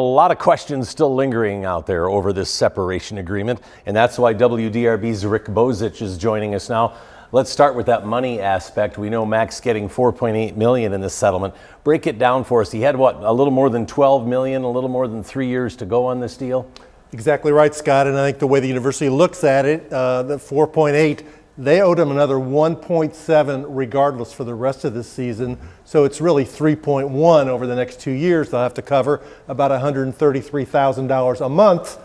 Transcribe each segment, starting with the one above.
A lot of questions still lingering out there over this separation agreement, and that's why WDRB's Rick Bozich is joining us now. Let's start with that money aspect. We know Mack's getting $4.8 million in this settlement. Break it down for us. He had what, a little more than $12 million, a little more than 3 years to go on this deal? Exactly right, Scott. And I think the way the university looks at it, the 4.8, they owed him another 1.7 regardless for the rest of this season. So it's really 3.1 over the next 2 years. They'll have to cover about $133,000 a month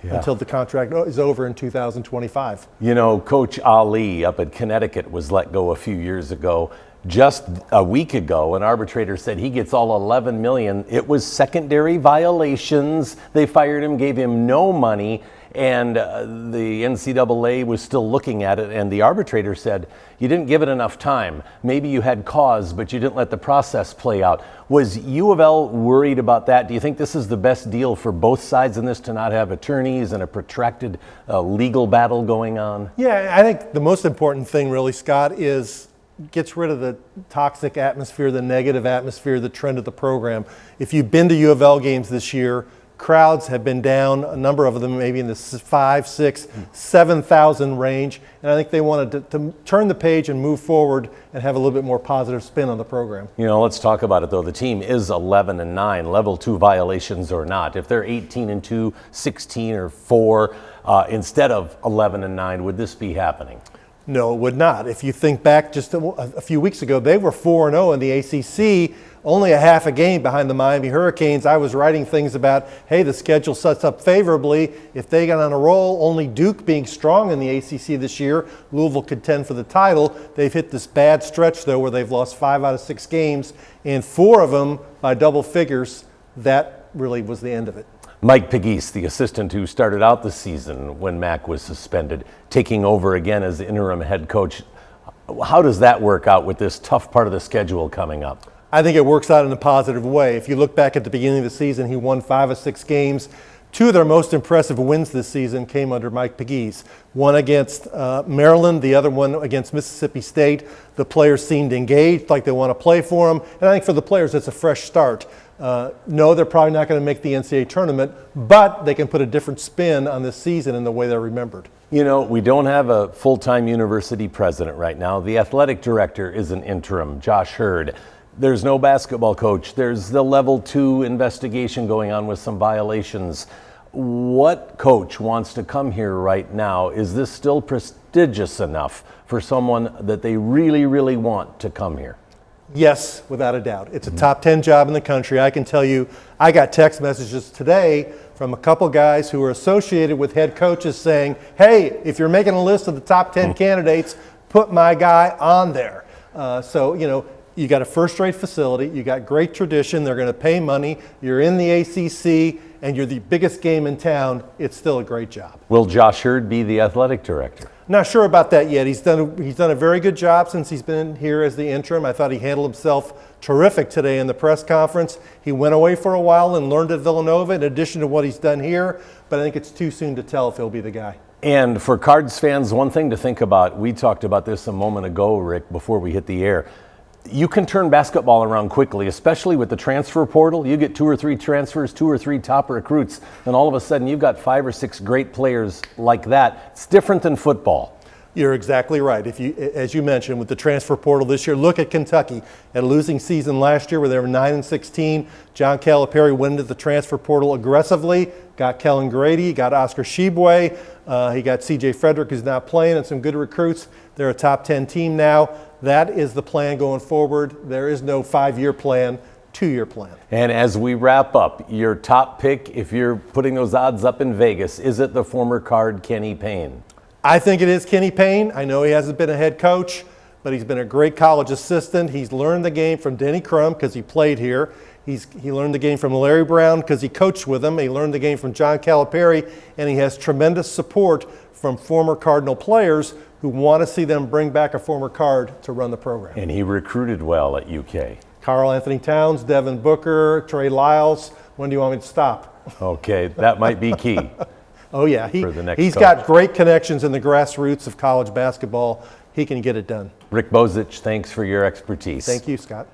until the contract is over in 2025. You know, Coach Ali up at Connecticut was let go a few years ago. Just a week ago, an arbitrator said he gets all $11 million. It was secondary violations. They fired him, gave him no money, and the NCAA was still looking at it, and the arbitrator said, you didn't give it enough time. Maybe you had cause, but you didn't let the process play out. Was UofL worried about that? Do you think this is the best deal for both sides in this, to not have attorneys and a protracted legal battle going on? Yeah, I think the most important thing really, Scott, is gets rid of the toxic atmosphere, the negative atmosphere, the trend of the program. If you've been to UofL games this year, crowds have been down, a number of them maybe in the 5, 6, 7,000 range. And I think they wanted to turn the page and move forward and have a little bit more positive spin on the program. You know, let's talk about it though. The team is 11-9, level 2 violations or not. If they're 18-2, 16 or 4, instead of 11-9, would this be happening? No, it would not. If you think back just a few weeks ago, they were 4-0 in the ACC, only a half a game behind the Miami Hurricanes. I was writing things about, hey, the schedule sets up favorably. If they got on a roll, only Duke being strong in the ACC this year, Louisville contend for the title. They've hit this bad stretch, though, where they've lost 5 out of 6 games, and 4 of them by double figures. That really was the end of it. Mike PEGUES, the assistant who started out the season when Mack was suspended, taking over again as interim head coach. How does that work out with this tough part of the schedule coming up? I think it works out in a positive way. If you look back at the beginning of the season, he won 5 of 6 games. 2 of their most impressive wins this season came under Mike PEGUES. One against Maryland, the other one against Mississippi State. The players seemed engaged, like they want to play for him. And I think for the players, it's a fresh start. No, they're probably not going to make the NCAA tournament, but they can put a different spin on this season in the way they're remembered. You know, we don't have a full-time university president right now. The athletic director is an interim, Josh HEIRD. There's no basketball coach. There's the level 2 investigation going on with some violations. What coach wants to come here right now? Is this still prestigious enough for someone that they really, really want to come here? Yes, without a doubt. It's a top 10 job in the country. I can tell you, I got text messages today from a couple guys who are associated with head coaches saying, hey, if you're making a list of the top 10 candidates, put my guy on there. So, you know, you got a first-rate facility, you got great tradition, they're going to pay money, you're in the ACC, and you're the biggest game in town. It's still a great job. Will Josh HEIRD be the athletic director? Not sure about that yet. He's done a very good job since he's been here as the interim. I thought he handled himself terrific today in the press conference. He went away for a while and learned at Villanova in addition to what he's done here, but I think it's too soon to tell if he'll be the guy. And for Cards fans, one thing to think about, we talked about this a moment ago, Rick, before we hit the air. You can turn basketball around quickly, especially with the transfer portal. You get 2 or 3 transfers, 2 or 3 top recruits, and all of a sudden you've got 5 or 6 great players like that. It's different than football. You're exactly right. If you, as you mentioned, with the transfer portal this year, look at Kentucky. Had a losing season last year where they were 9-16. John Calipari went into the transfer portal aggressively, got Kellen Grady, got Oscar Shibwe, he got C.J. Frederick, who's now playing, and some good recruits. They're a top 10 team now. That is the plan going forward. There is no 5-year plan, 2-year plan. And as we wrap up, your top pick, if you're putting those odds up in Vegas, is it the former Card Kenny Payne? I think it is Kenny Payne. I know he hasn't been a head coach, but he's been a great college assistant. He's learned the game from Denny Crum because he played here. He learned the game from Larry Brown because he coached with him. He learned the game from John Calipari, and he has tremendous support from former Cardinal players who want to see them bring back a former Card to run the program. And he recruited well at UK. Karl Anthony Towns, Devin Booker, Trey Lyles. When do you want me to stop? Okay, that might be key. Oh yeah, he's coach. got great connections in the grassroots of college basketball. He can get it done. Rick Bozich, thanks for your expertise. Thank you, Scott.